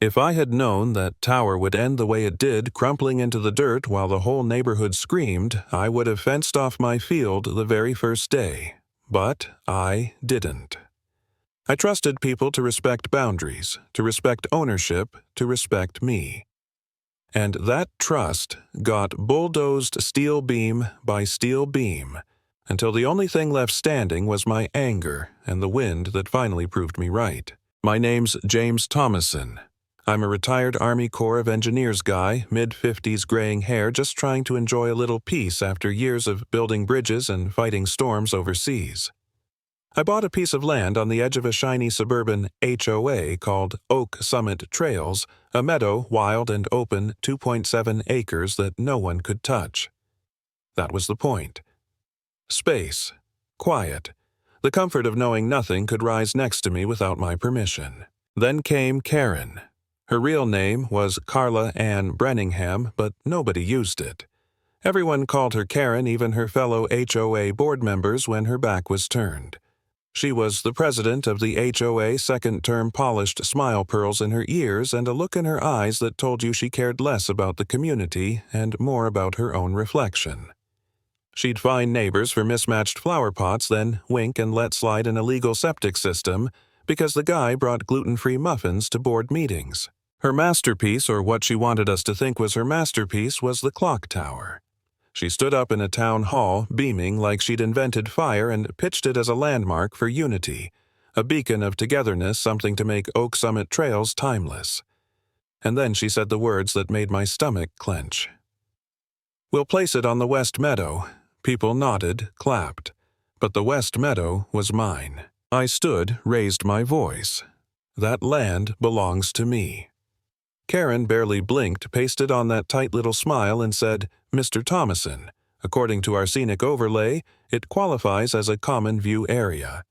If I had known that tower would end the way it did, crumpling into the dirt while the whole neighborhood screamed, I would have fenced off my field the very first day. But I didn't. I trusted people to respect boundaries, to respect ownership, to respect me. And that trust got bulldozed steel beam by steel beam, until the only thing left standing was my anger and the wind that finally proved me right. My name's James Thomason. I'm a retired Army Corps of Engineers guy, mid-50s graying hair, just trying to enjoy a little peace after years of building bridges and fighting storms overseas. I bought a piece of land on the edge of a shiny suburban HOA called Oak Summit Trails, a meadow, wild and open, 2.7 acres that no one could touch. That was the point. Space. Quiet. The comfort of knowing nothing could rise next to me without my permission. Then came Karen. Her real name was Carla Ann Brenningham, but nobody used it. Everyone called her Karen, even her fellow HOA board members, when her back was turned. She was the president of the HOA, second-term, polished smile pearls in her ears and a look in her eyes that told you she cared less about the community and more about her own reflection. She'd fine neighbors for mismatched flower pots, then wink and let slide an illegal septic system because the guy brought gluten-free muffins to board meetings. Her masterpiece, or what she wanted us to think was her masterpiece, was the clock tower. She stood up in a town hall, beaming like she'd invented fire and pitched it as a landmark for unity, a beacon of togetherness, something to make Oak Summit Trails timeless. And then she said the words that made my stomach clench. "We'll place it on the West Meadow." People nodded, clapped. But the West Meadow was mine. I stood, raised my voice. That land belongs to me. Karen barely blinked, pasted on that tight little smile, and said, "Mr. Thomason, according to our scenic overlay, it qualifies as a common view area."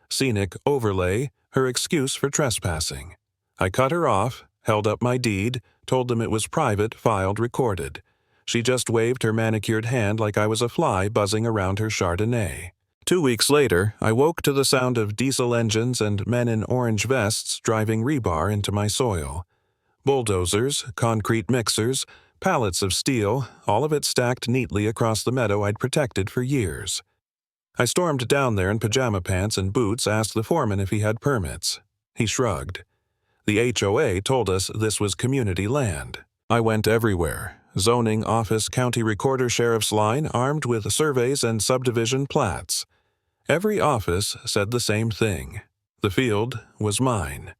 Scenic overlay, her excuse for trespassing. I cut her off, held up my deed, told them it was private, filed, recorded. She just waved her manicured hand like I was a fly buzzing around her Chardonnay. 2 weeks later, I woke to the sound of diesel engines and men in orange vests driving rebar into my soil. Bulldozers, concrete mixers, pallets of steel, all of it stacked neatly across the meadow I'd protected for years. I stormed down there in pajama pants and boots, asked the foreman if he had permits. He shrugged. The HOA told us this was community land. I went everywhere. Zoning office, county recorder, sheriff's line, armed with surveys and subdivision plats. Every office said the same thing. The field was mine.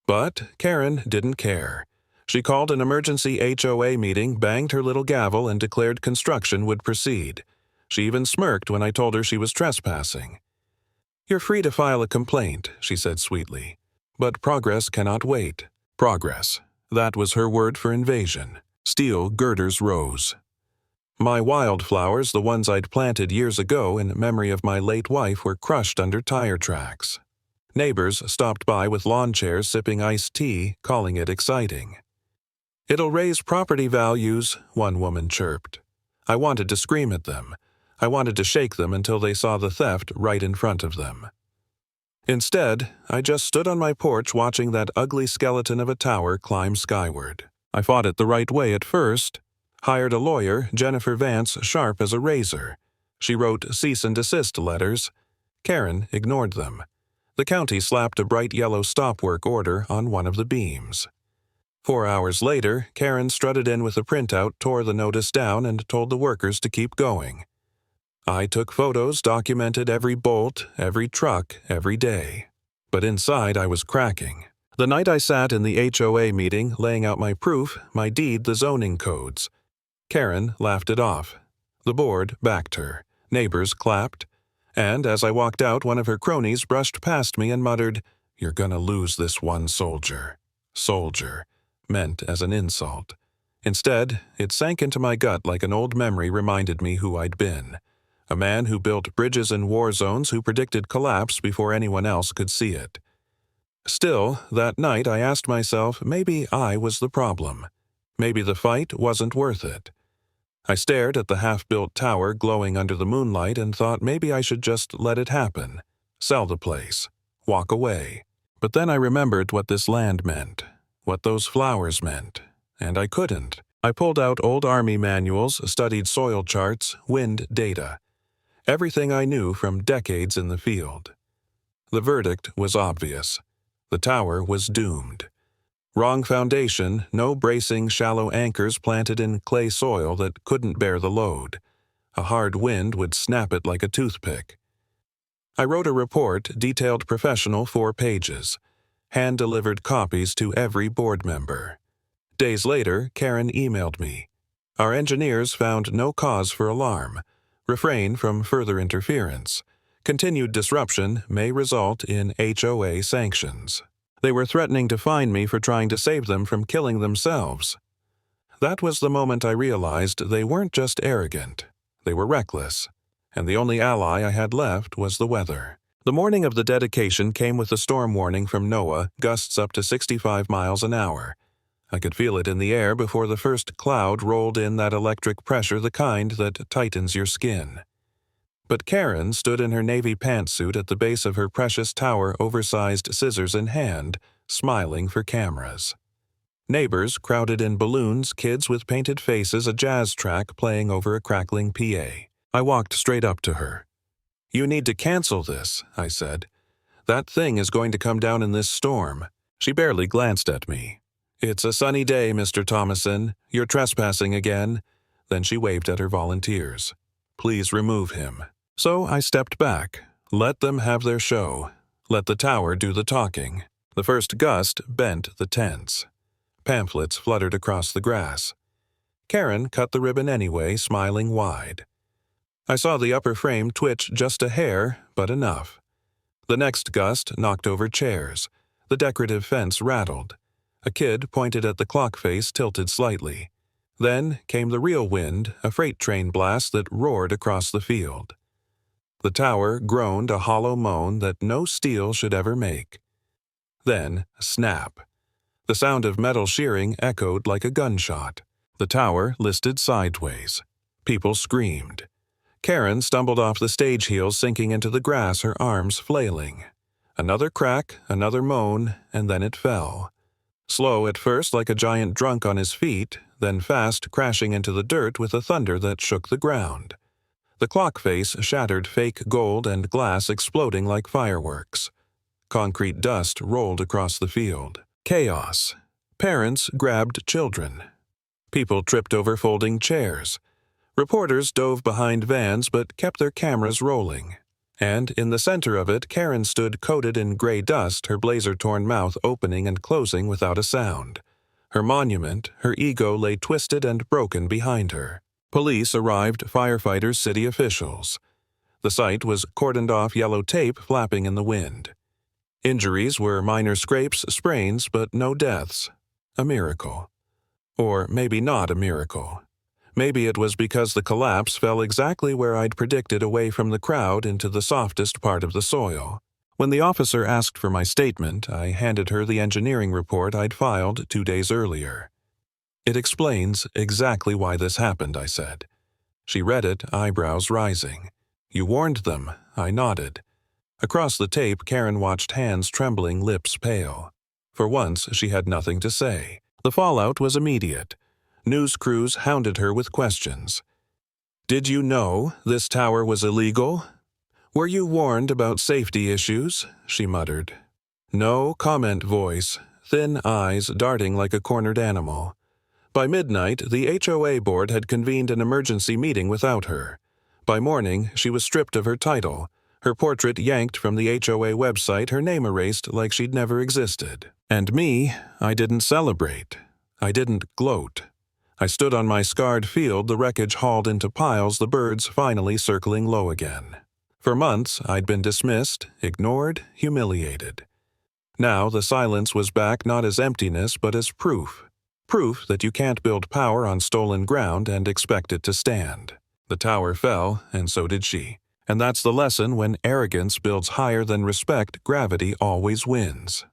But Karen didn't care. She called an emergency HOA meeting, banged her little gavel, and declared construction would proceed. She even smirked when I told her she was trespassing. "You're free to file a complaint," she said sweetly. "But progress cannot wait." Progress. That was her word for invasion. Steel girders rose. My wildflowers, the ones I'd planted years ago in memory of my late wife, were crushed under tire tracks. Neighbors stopped by with lawn chairs sipping iced tea, calling it exciting. "It'll raise property values," one woman chirped. I wanted to scream at them. I wanted to shake them until they saw the theft right in front of them. Instead, I just stood on my porch watching that ugly skeleton of a tower climb skyward. I fought it the right way at first. Hired a lawyer, Jennifer Vance, sharp as a razor. She wrote cease and desist letters. Karen ignored them. The county slapped a bright yellow stop work order on one of the beams. 4 hours later, Karen strutted in with a printout, tore the notice down, and told the workers to keep going. I took photos, documented every bolt, every truck, every day. But inside I was cracking. The night I sat in the HOA meeting, laying out my proof, my deed, the zoning codes. Karen laughed it off. The board backed her. Neighbors clapped. And as I walked out, one of her cronies brushed past me and muttered, "You're gonna lose this one soldier." Soldier, meant as an insult. Instead, it sank into my gut like an old memory reminded me who I'd been. A man who built bridges in war zones, who predicted collapse before anyone else could see it. Still, that night I asked myself, maybe I was the problem. Maybe the fight wasn't worth it. I stared at the half-built tower glowing under the moonlight and thought maybe I should just let it happen. Sell the place. Walk away. But then I remembered what this land meant. what those flowers meant, and I couldn't. I pulled out old Army manuals, studied soil charts, wind data, everything I knew from decades in the field. The verdict was obvious. The tower was doomed. Wrong foundation, no bracing shallow anchors planted in clay soil that couldn't bear the load. A hard wind would snap it like a toothpick. I wrote a report, detailed professional, 4 pages. Hand-delivered copies to every board member. Days later, Karen emailed me. Our engineers found no cause for alarm. Refrain from further interference. Continued disruption may result in HOA sanctions. They were threatening to fine me for trying to save them from killing themselves. That was the moment I realized they weren't just arrogant. They were reckless. And the only ally I had left was the weather. The morning of the dedication came with a storm warning from NOAA, gusts up to 65 miles an hour. I could feel it in the air before the first cloud rolled in, that electric pressure, the kind that tightens your skin. But Karen stood in her navy pantsuit at the base of her precious tower, oversized scissors in hand, smiling for cameras. Neighbors crowded in balloons, kids with painted faces, a jazz track playing over a crackling PA. I walked straight up to her. "You need to cancel this," I said. "That thing is going to come down in this storm." She barely glanced at me. "It's a sunny day, Mr. Thomason. You're trespassing again." Then she waved at her volunteers. "Please remove him." So I stepped back. Let them have their show. Let the tower do the talking. The first gust bent the tents. Pamphlets fluttered across the grass. Karen cut the ribbon anyway, smiling wide. I saw the upper frame twitch just a hair, but enough. The next gust knocked over chairs. The decorative fence rattled. A kid pointed at the clock face, tilted slightly. Then came the real wind, a freight train blast that roared across the field. The tower groaned a hollow moan that no steel should ever make. Then, snap. The sound of metal shearing echoed like a gunshot. The tower listed sideways. People screamed. Karen stumbled off the stage heels, sinking into the grass, her arms flailing. Another crack, another moan, and then it fell. Slow at first, like a giant drunk on his feet, then fast, crashing into the dirt with a thunder that shook the ground. The clock face shattered, fake gold and glass exploding like fireworks. Concrete dust rolled across the field. Chaos. Parents grabbed children. People tripped over folding chairs. Reporters dove behind vans but kept their cameras rolling. And in the center of it, Karen stood coated in gray dust, her blazer-torn mouth opening and closing without a sound. Her monument, her ego, lay twisted and broken behind her. Police arrived, firefighters, city officials. The site was cordoned off, yellow tape flapping in the wind. Injuries were minor scrapes, sprains, but no deaths. A miracle. Or maybe not a miracle. Maybe it was because the collapse fell exactly where I'd predicted, away from the crowd into the softest part of the soil. When the officer asked for my statement, I handed her the engineering report I'd filed 2 days earlier. "It explains exactly why this happened," I said. She read it, eyebrows rising. "You warned them," I nodded. Across the tape, Karen watched, hands trembling, lips pale. For once, she had nothing to say. The fallout was immediate. News crews hounded her with questions. "Did you know this tower was illegal? Were you warned about safety issues?" she muttered. No comment voice, thin eyes darting like a cornered animal. By midnight, the HOA board had convened an emergency meeting without her. By morning, she was stripped of her title, her portrait yanked from the HOA website, her name erased like she'd never existed. And me, I didn't celebrate. I didn't gloat. I stood on my scarred field, the wreckage hauled into piles, the birds finally circling low again. For months, I'd been dismissed, ignored, humiliated. Now the silence was back, not as emptiness, but as proof. Proof that you can't build power on stolen ground and expect it to stand. The tower fell, and so did she. And that's the lesson: when arrogance builds higher than respect, gravity always wins.